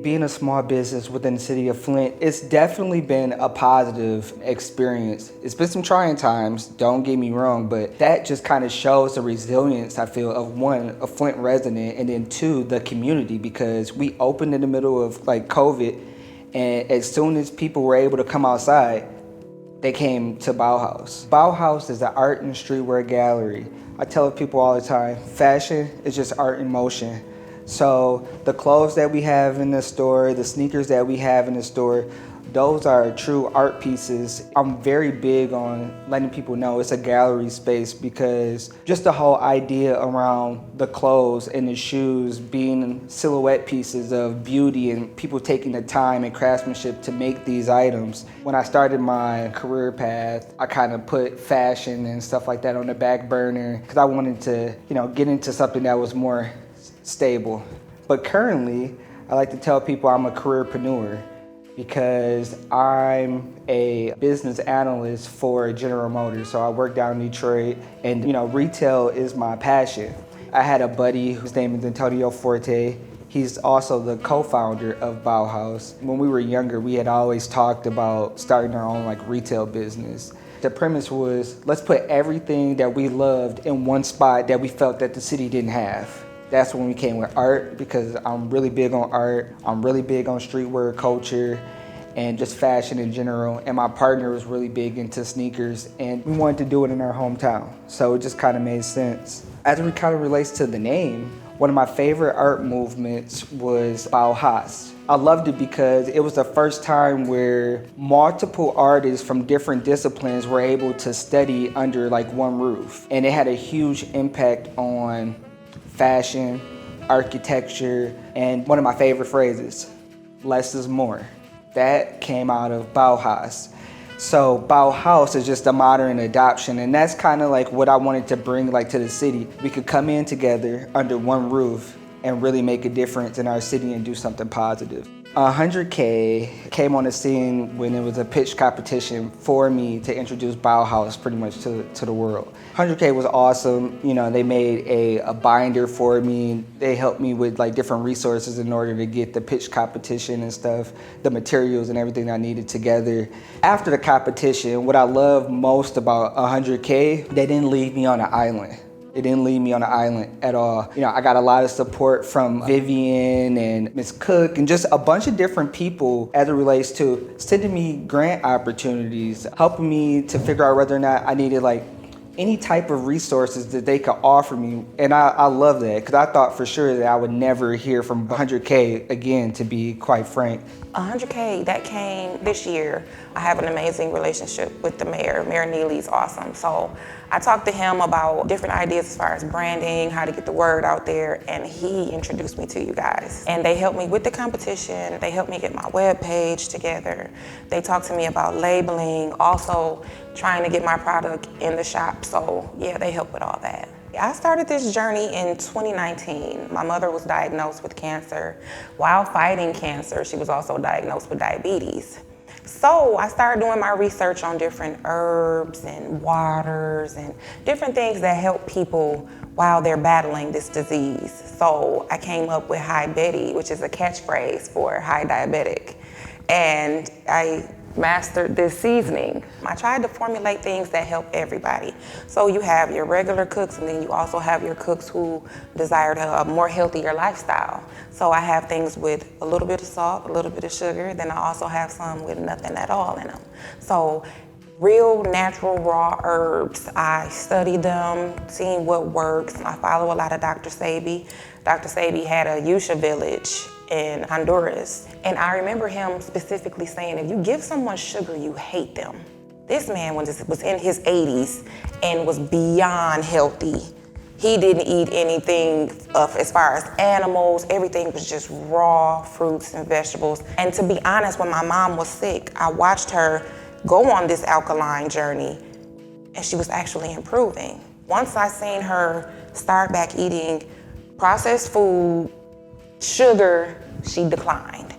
Being a small business within the city of Flint, it's definitely been a positive experience. It's been some trying times, don't get me wrong, but that just kind of shows the resilience, I feel, of one, a Flint resident, and then two, the community, because we opened in the middle of like COVID, and as soon as people were able to come outside, they came to BAU-HŌUSE. BAU-HŌUSE is an art and streetwear gallery. I tell people all the time, fashion is just art in motion. So the clothes that we have in the store, the sneakers that we have in the store, those are true art pieces. I'm very big on letting people know it's a gallery space because just the whole idea around the clothes and the shoes being silhouette pieces of beauty and people taking the time and craftsmanship to make these items. When I started my career path, I kind of put fashion and stuff like that on the back burner because I wanted to, get into something that was more stable. But currently, I like to tell people I'm a careerpreneur because I'm a business analyst for General Motors. So I work down in Detroit and retail is my passion. I had a buddy whose name is Antonio Forte. He's also the co-founder of BAU-HŌUSE. When we were younger, we had always talked about starting our own retail business. The premise was, let's put everything that we loved in one spot that we felt that the city didn't have. That's when we came with art because I'm really big on art. I'm really big on streetwear culture and just fashion in general. And my partner was really big into sneakers and we wanted to do it in our hometown. So it just kind of made sense. As it kind of relates to the name, one of my favorite art movements was BAU-HŌSE. I loved it because it was the first time where multiple artists from different disciplines were able to study under one roof. And it had a huge impact on fashion, architecture, and one of my favorite phrases, less is more. That came out of BAU-HŌSE. So BAU-HŌSE is just a modern adoption, and that's kind of what I wanted to bring to the city. We could come in together under one roof and really make a difference in our city and do something positive. 100K came on the scene when it was a pitch competition for me to introduce BAU-HŌSE pretty much to the world. 100K was awesome. They made a binder for me. They helped me with different resources in order to get the pitch competition and stuff, the materials and everything I needed together. After the competition, what I love most about 100K, they didn't leave me on an island. It didn't leave me on an island at all. I got a lot of support from Vivian and Miss Cook and just a bunch of different people as it relates to sending me grant opportunities, helping me to figure out whether or not I needed any type of resources that they could offer me. And I love that because I thought for sure that I would never hear from 100K again, to be quite frank. 100K, that came this year. I have an amazing relationship with the mayor. Mayor Neely's awesome. So I talked to him about different ideas as far as branding, how to get the word out there, and he introduced me to you guys. And they helped me with the competition. They helped me get my web page together. They talked to me about labeling, also trying to get my product in the shop. So yeah, they helped with all that. I started this journey in 2019. My mother was diagnosed with cancer. While fighting cancer, she was also diagnosed with diabetes. So I started doing my research on different herbs and waters and different things that help people while they're battling this disease. So I came up with Hi-Beti, which is a catchphrase for high diabetic. And I mastered this seasoning. I tried to formulate things that help everybody. So you have your regular cooks, and then you also have your cooks who desire a more healthier lifestyle. So I have things with a little bit of salt, a little bit of sugar, then I also have some with nothing at all in them. So real natural raw herbs. I study them, seeing what works. I follow a lot of Dr. Sebi. Dr. Sebi had a Yusha village in Honduras. And I remember him specifically saying, if you give someone sugar, you hate them. This man was in his 80s and was beyond healthy. He didn't eat anything as far as animals. Everything was just raw fruits and vegetables. And to be honest, when my mom was sick, I watched her go on this alkaline journey and she was actually improving. Once I seen her start back eating processed food, sugar, she declined.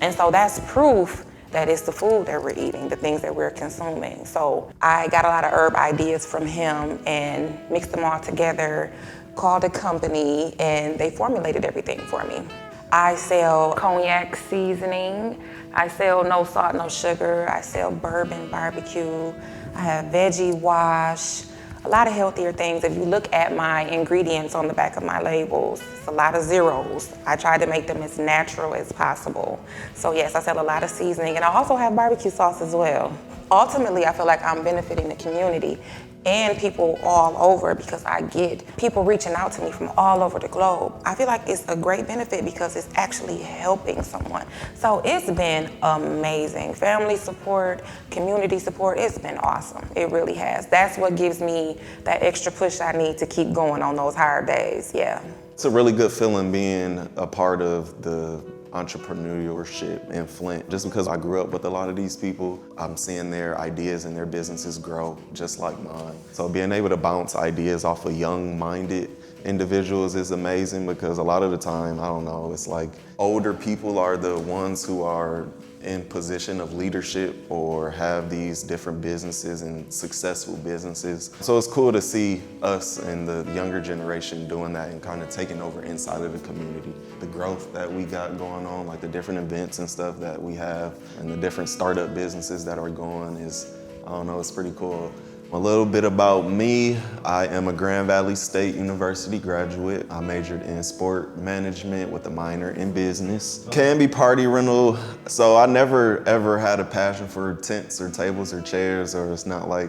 And so that's proof that it's the food that we're eating, the things that we're consuming. So I got a lot of herb ideas from him and mixed them all together, called a company, and they formulated everything for me. I sell cognac seasoning. I sell no salt, no sugar. I sell bourbon barbecue. I have veggie wash, a lot of healthier things. If you look at my ingredients on the back of my labels, it's a lot of zeros. I try to make them as natural as possible. So yes, I sell a lot of seasoning, and I also have barbecue sauce as well. Ultimately, I feel like I'm benefiting the community and people all over, because I get people reaching out to me from all over the globe. I feel like it's a great benefit because it's actually helping someone. So it's been amazing. Family support, community support, it's been awesome. It really has. That's what gives me that extra push I need to keep going on those hard days, yeah. It's a really good feeling being a part of the entrepreneurship in Flint. Just because I grew up with a lot of these people, I'm seeing their ideas and their businesses grow just like mine. So being able to bounce ideas off of young-minded individuals is amazing, because a lot of the time, I don't know, it's like older people are the ones who are in position of leadership or have these different businesses and successful businesses. So it's cool to see us and the younger generation doing that and kind of taking over inside of the community. The growth that we got going on, like the different events and stuff that we have and the different startup businesses that are going is, I don't know, it's pretty cool. A little bit about me. I am a Grand Valley State University graduate. I majored in sport management with a minor in business. Can be party rental. So I never ever had a passion for tents or tables or chairs, or it's not like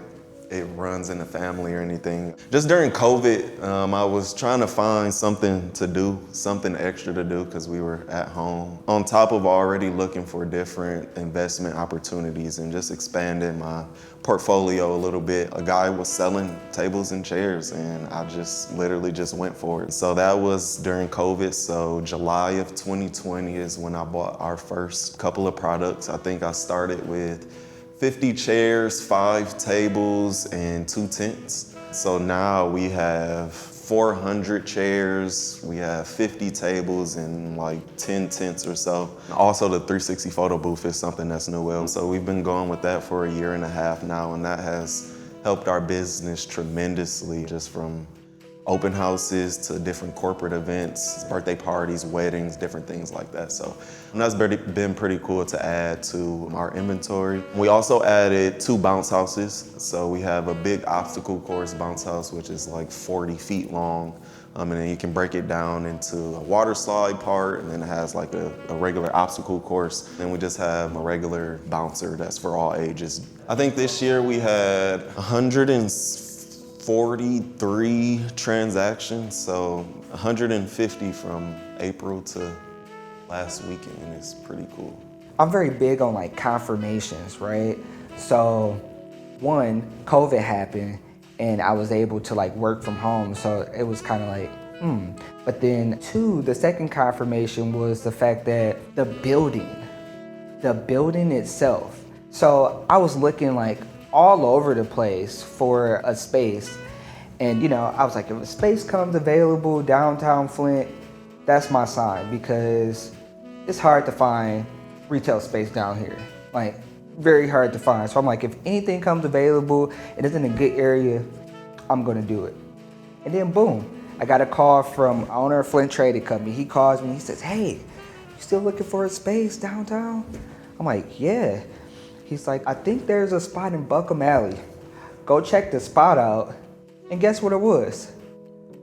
it runs in the family or anything. Just during COVID, I was trying to find something to do, something extra to do, because we were at home. On top of already looking for different investment opportunities and just expanding my portfolio a little bit, a guy was selling tables and chairs, and I just literally just went for it. So that was during COVID. So July of 2020 is when I bought our first couple of products. I think I started with 50 chairs, 5 tables, and 2 tents. So now we have 400 chairs, we have 50 tables, and like 10 tents or so. Also, the 360 photo booth is something that's new. So we've been going with that for a year and a half now, and that has helped our business tremendously, just from open houses to different corporate events, birthday parties, weddings, different things like that. So that's been pretty cool to add to our inventory. We also added 2 bounce houses. So we have a big obstacle course bounce house, which is like 40 feet long. And then you can break it down into a water slide part, and then it has like a regular obstacle course. Then we just have a regular bouncer that's for all ages. I think this year we had 143 transactions, so 150 from April to last weekend is pretty cool. I'm very big on like confirmations, right? So one, COVID happened and I was able to like work from home, so it was kind of like, But then 2, the second confirmation was the fact that the building itself. So I was looking like all over the place for a space. And I was like, if a space comes available downtown Flint, that's my sign, because it's hard to find retail space down here. Like, very hard to find. So I'm like, if anything comes available and it's in a good area, I'm gonna do it. And then boom, I got a call from owner of Flint Trading Company. He calls me, he says, hey, you still looking for a space downtown? I'm like, yeah. He's like, I think there's a spot in Buckham Alley. Go check the spot out. And guess what it was?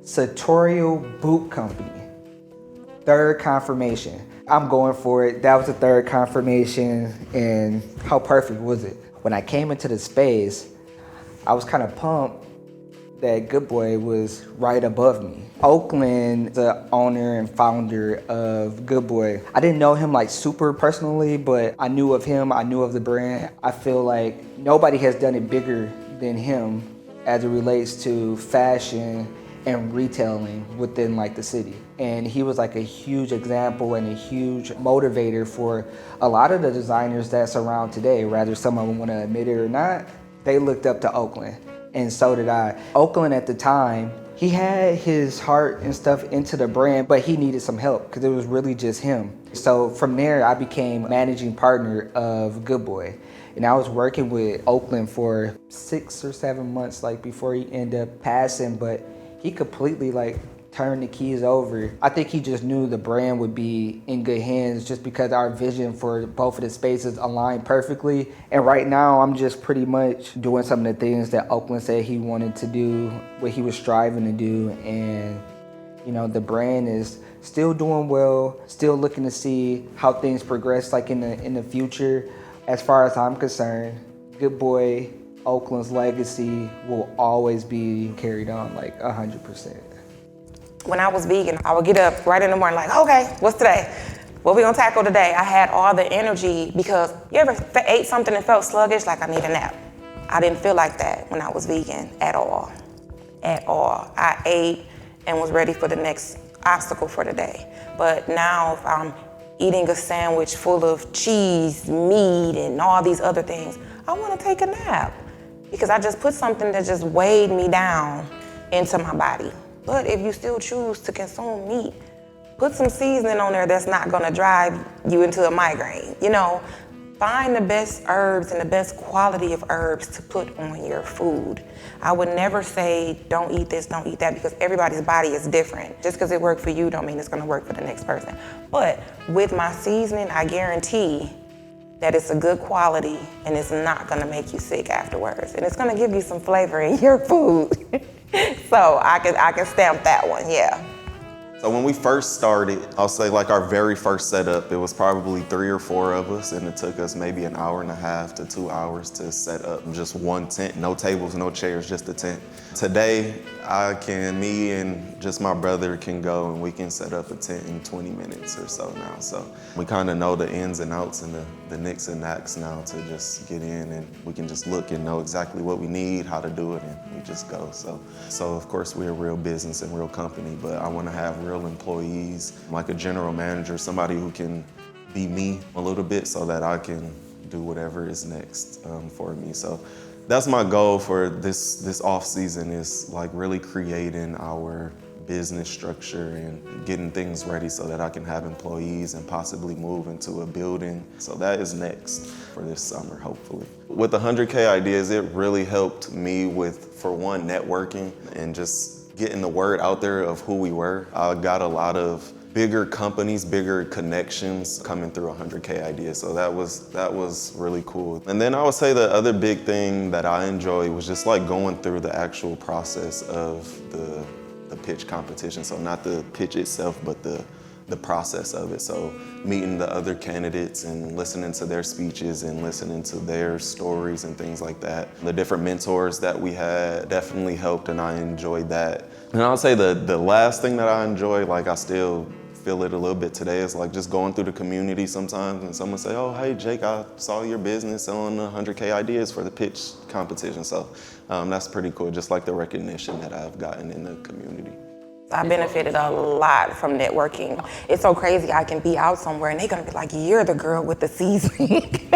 Sartorial Boot Company. 3rd confirmation. I'm going for it. That was the 3rd confirmation, and how perfect was it? When I came into the space, I was kind of pumped that GoodBoy was right above me. Oakland, the owner and founder of GoodBoy, I didn't know him like super personally, but I knew of him, I knew of the brand. I feel like nobody has done it bigger than him as it relates to fashion and retailing within like the city. And he was like a huge example and a huge motivator for a lot of the designers that's around today. Whether some of them want to admit it or not, they looked up to Oakland, and so did I. Oakland at the time, he had his heart and stuff into the brand, but he needed some help because it was really just him. So from there, I became managing partner of GoodBoy. And I was working with Oakland for 6 or 7 months, like before he ended up passing, but he completely like turn the keys over. I think he just knew the brand would be in good hands just because our vision for both of the spaces aligned perfectly. And right now, I'm just pretty much doing some of the things that Oakland said he wanted to do, what he was striving to do. And, you know, the brand is still doing well, still looking to see how things progress like in the future. As far as I'm concerned, Good Boy, Oakland's legacy will always be carried on like 100%. When I was vegan, I would get up right in the morning like, okay, what's today? What we gonna tackle today? I had all the energy because you ever ate something and felt sluggish, like I need a nap? I didn't feel like that when I was vegan at all, at all. I ate and was ready for the next obstacle for the day. But now if I'm eating a sandwich full of cheese, meat, and all these other things, I wanna take a nap because I just put something that just weighed me down into my body. But if you still choose to consume meat, put some seasoning on there that's not gonna drive you into a migraine. You know, find the best herbs and the best quality of herbs to put on your food. I would never say, don't eat this, don't eat that, because everybody's body is different. Just because it worked for you don't mean it's gonna work for the next person. But with my seasoning, I guarantee that it's a good quality and it's not gonna make you sick afterwards. And it's gonna give you some flavor in your food. So I can stamp that one, yeah. So when we first started, I'll say like our very first setup, it was probably 3 or 4 of us, and it took us maybe an hour and a half to 2 hours to set up just one tent, no tables, no chairs, just a tent. Today, me and just my brother can go and we can set up a tent in 20 minutes or so now. So we kind of know the ins and outs and the nicks and knacks now to just get in, and we can just look and know exactly what we need, how to do it, and we just go. So of course we're a real business and real company, but I want to have real employees, like a general manager, somebody who can be me a little bit so that I can do whatever is next for me. So that's my goal for this off season, is like really creating our business structure and getting things ready so that I can have employees and possibly move into a building. So that is next for this summer, hopefully. With the 100K ideas, it really helped me with, for one, networking and just getting the word out there of who we were. I got a lot of bigger companies, bigger connections coming through 100K ideas. So that was really cool. And then I would say the other big thing that I enjoyed was just like going through the actual process of the pitch competition. So not the pitch itself, but the process of it. So meeting the other candidates and listening to their speeches and listening to their stories and things like that. The different mentors that we had definitely helped, and I enjoyed that. And I'll say the last thing that I enjoy, like I still feel it a little bit today, is like just going through the community sometimes and someone say, oh, hey Jake, I saw your business on 100K ideas for the pitch competition. So that's pretty cool, just like the recognition that I've gotten in the community. I benefited a lot from networking. It's so crazy, I can be out somewhere and they're gonna be like, you're the girl with the seasoning.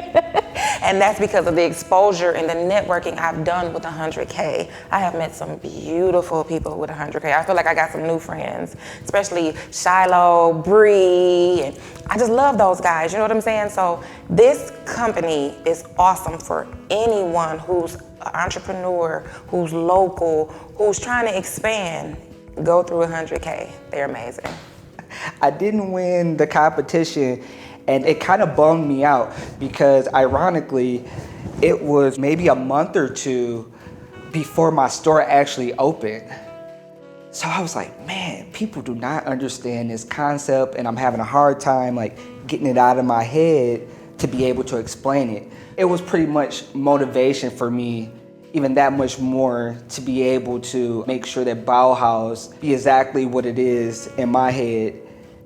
And that's because of the exposure and the networking I've done with 100K. I have met some beautiful people with 100K. I feel like I got some new friends, especially Shiloh, Bree, and I just love those guys, you know what I'm saying? So this company is awesome for anyone who's an entrepreneur, who's local, who's trying to expand. Go through 100K, they're amazing. I didn't win the competition, and it kind of bummed me out because ironically, it was maybe a month or two before my store actually opened. So I was like, man, people do not understand this concept, and I'm having a hard time like getting it out of my head to be able to explain it. It was pretty much motivation for me, even that much more, to be able to make sure that BAU-HŌUSE be exactly what it is in my head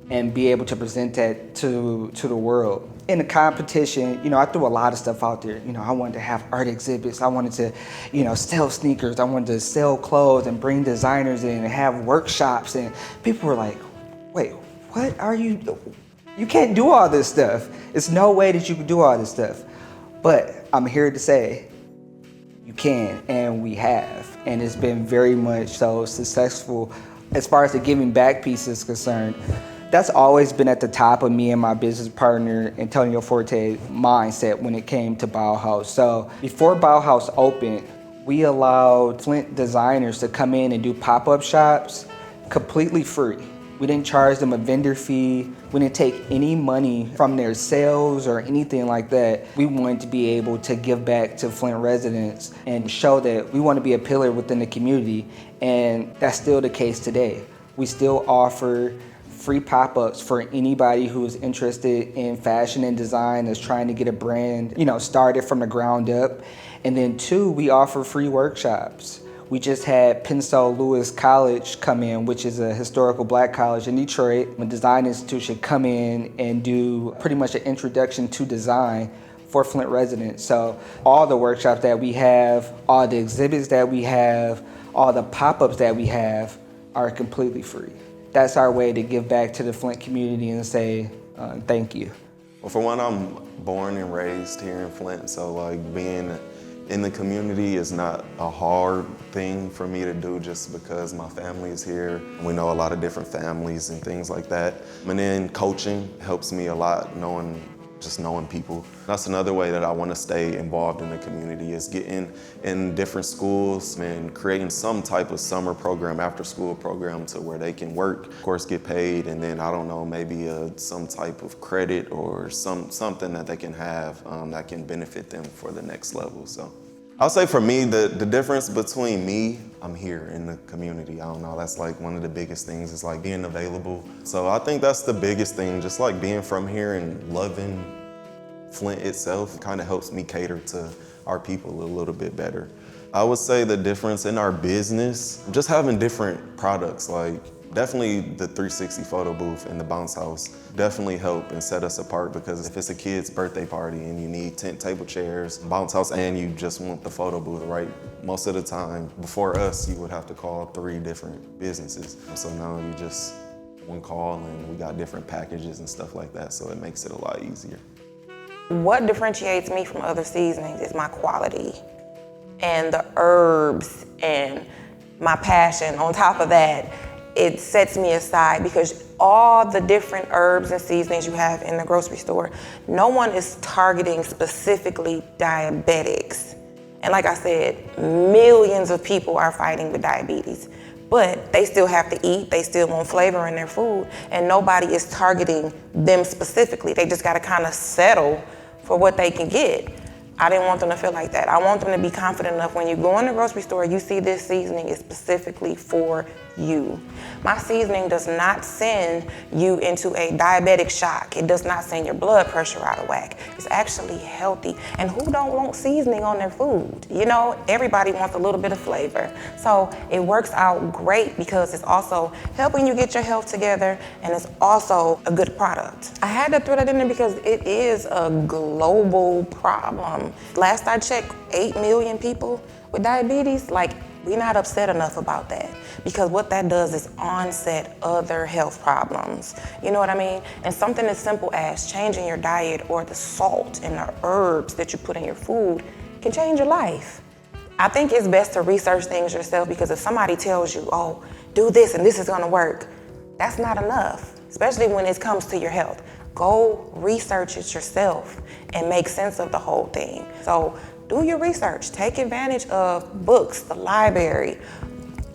and be able to present that to the world. In the competition, you know, I threw a lot of stuff out there. You know, I wanted to have art exhibits. I wanted to, you know, sell sneakers. I wanted to sell clothes and bring designers in and have workshops. And people were like, wait, what are you, you can't do all this stuff. It's no way that you can do all this stuff. But I'm here to say, you can, and we have. And it's been very much so successful as far as the giving back piece is concerned. That's always been at the top of me and my business partner, Antonio Forte's mindset when it came to BAU-HŌUSE. So before BAU-HŌUSE opened, we allowed Flint designers to come in and do pop-up shops completely free. We didn't charge them a vendor fee. We didn't take any money from their sales or anything like that. We wanted to be able to give back to Flint residents and show that we want to be a pillar within the community, and that's still the case today. We still offer free pop-ups for anybody who is interested in fashion and design, that's trying to get a brand, started from the ground up. And then 2, we offer free workshops. We just had Pensole Lewis College come in, which is a historical black college in Detroit, a design institution, come in and do pretty much an introduction to design for Flint residents. So all the workshops that we have, all the exhibits that we have, all the pop-ups that we have are completely free. That's our way to give back to the Flint community and say thank you. Well, for one, I'm born and raised here in Flint, so being in the community is not a hard thing for me to do just because my family is here. We know a lot of different families and things like that. And then coaching helps me a lot, knowing people. That's another way that I want to stay involved in the community, is getting in different schools and creating some type of summer program, after school program, to where they can work, of course get paid, and then maybe some type of credit or something that they can have that can benefit them for the next level. So I'll say for me, the difference between me, I'm here in the community. I don't know, that's one of the biggest things, is being available. So I think that's the biggest thing, just being from here and loving Flint itself kind of helps me cater to our people a little bit better. I would say the difference in our business, just having different products, definitely the 360 photo booth and the bounce house definitely help and set us apart, because if it's a kid's birthday party and you need tent table chairs, bounce house, and you just want the photo booth, right? Most of the time, before us, you would have to call 3 different businesses. So now you just one call and we got different packages and stuff like that, so it makes it a lot easier. What differentiates me from other seasonings is my quality and the herbs and my passion. On top of that, it sets me aside, because all the different herbs and seasonings you have in the grocery store, no one is targeting specifically diabetics. And like I said, millions of people are fighting with diabetes, but they still have to eat, they still want flavor in their food, and nobody is targeting them specifically. They just gotta kind of settle for what they can get. I didn't want them to feel like that. I want them to be confident enough when you go in the grocery store, you see this seasoning is specifically for you. My seasoning does not send you into a diabetic shock. It does not send your blood pressure out of whack. It's actually healthy. And who don't want seasoning on their food? Everybody wants a little bit of flavor. So it works out great, because it's also helping you get your health together, and it's also a good product. I had to throw that in there because it is a global problem. Last I checked, 8 million people with diabetes. We're not upset enough about that, because what that does is onset other health problems. You know what I mean? And something as simple as changing your diet, or the salt and the herbs that you put in your food, can change your life. I think it's best to research things yourself, because if somebody tells you, oh, do this and this is gonna work, that's not enough, especially when it comes to your health. Go research it yourself and make sense of the whole thing. So do your research, take advantage of books, the library.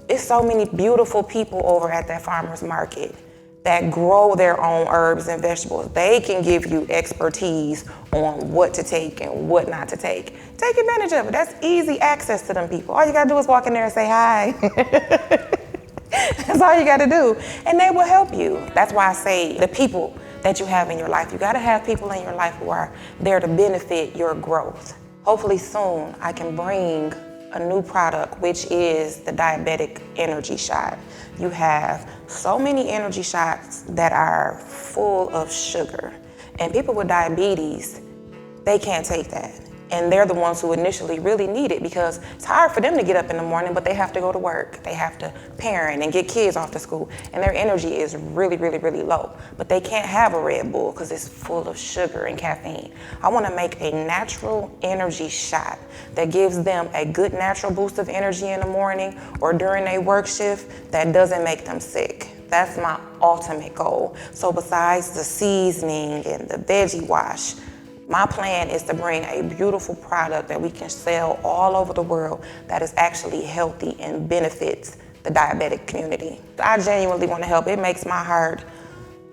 There's so many beautiful people over at that farmer's market that grow their own herbs and vegetables. They can give you expertise on what to take and what not to take. Take advantage of it. That's easy access to them people. All you gotta do is walk in there and say hi. That's all you gotta do. And they will help you. That's why I say the people that you have in your life. You gotta have people in your life who are there to benefit your growth. Hopefully soon I can bring a new product, which is the diabetic energy shot. You have so many energy shots that are full of sugar, and people with diabetes, they can't take that. And they're the ones who initially really need it, because it's hard for them to get up in the morning, but they have to go to work. They have to parent and get kids off to school, and their energy is really, really, really low. But they can't have a Red Bull because it's full of sugar and caffeine. I want to make a natural energy shot that gives them a good natural boost of energy in the morning or during a work shift that doesn't make them sick. That's my ultimate goal. So besides the seasoning and the veggie wash, my plan is to bring a beautiful product that we can sell all over the world that is actually healthy and benefits the the diabetic community. I genuinely want to help. It makes my heart,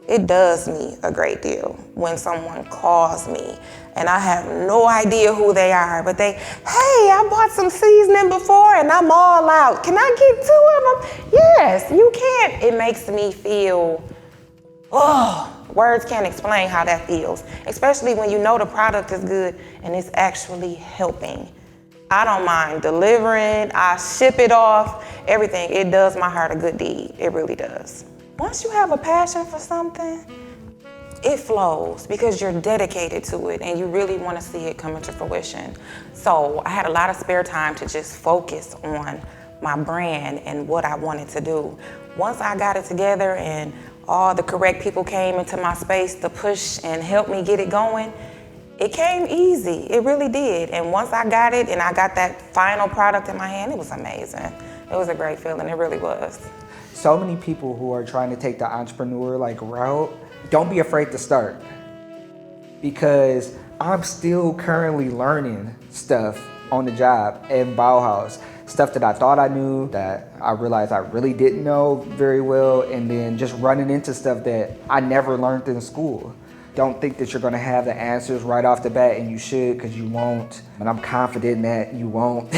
it does me a great deal when someone calls me and I have no idea who they are, but hey, I bought some seasoning before and I'm all out. Can I get 2 of them? Yes, you can. It makes me feel, words can't explain how that feels, especially when you know the product is good and it's actually helping. I don't mind delivering, I ship it off, everything. It does my heart a good deed, it really does. Once you have a passion for something, it flows because you're dedicated to it and you really want to see it come into fruition. So I had a lot of spare time to just focus on my brand and what I wanted to do. Once I got it together and all the correct people came into my space to push and help me get it going, it came easy, it really did. And once I got it and I got that final product in my hand, it was amazing. It was a great feeling, it really was. So many people who are trying to take the entrepreneur route, don't be afraid to start. Because I'm still currently learning stuff on the job in BAU-HŌUSE. Stuff that I thought I knew, that I realized I really didn't know very well, and then just running into stuff that I never learned in school. Don't think that you're gonna have the answers right off the bat, and you should, because you won't. And I'm confident that you won't.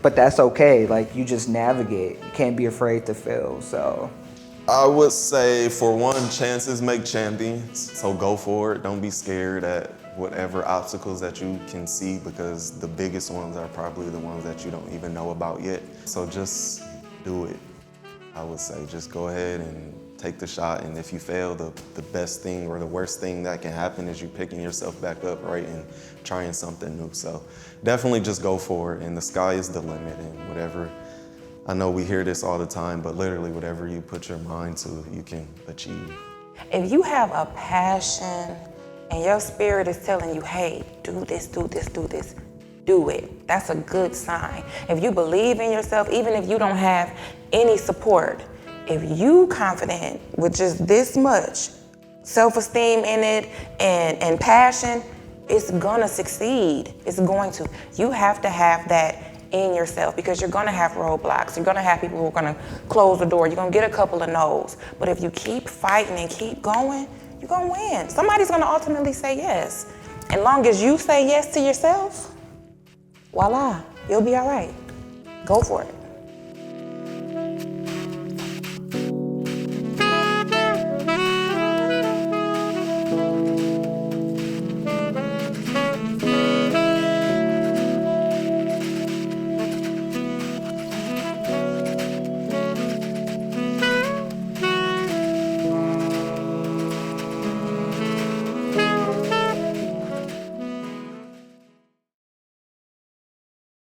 But that's okay, you just navigate. You can't be afraid to fail, so. I would say, for one, chances make champions. So go for it, don't be scared at whatever obstacles that you can see, because the biggest ones are probably the ones that you don't even know about yet. So just do it, I would say. Just go ahead and take the shot, and if you fail, the best thing or the worst thing that can happen is you picking yourself back up, right, and trying something new. So definitely just go for it, and the sky is the limit, and whatever, I know we hear this all the time, but literally whatever you put your mind to, you can achieve. If you have a passion and your spirit is telling you, hey, do this, do this, do this, do it. That's a good sign. If you believe in yourself, even if you don't have any support, if you confident with just this much self-esteem in it and passion, it's gonna succeed. It's going to. You have to have that in yourself, because you're gonna have roadblocks. You're gonna have people who are gonna close the door. You're gonna get a couple of no's. But if you keep fighting and keep going, you're gonna win. Somebody's gonna ultimately say yes. And long as you say yes to yourself, voila, you'll be all right. Go for it.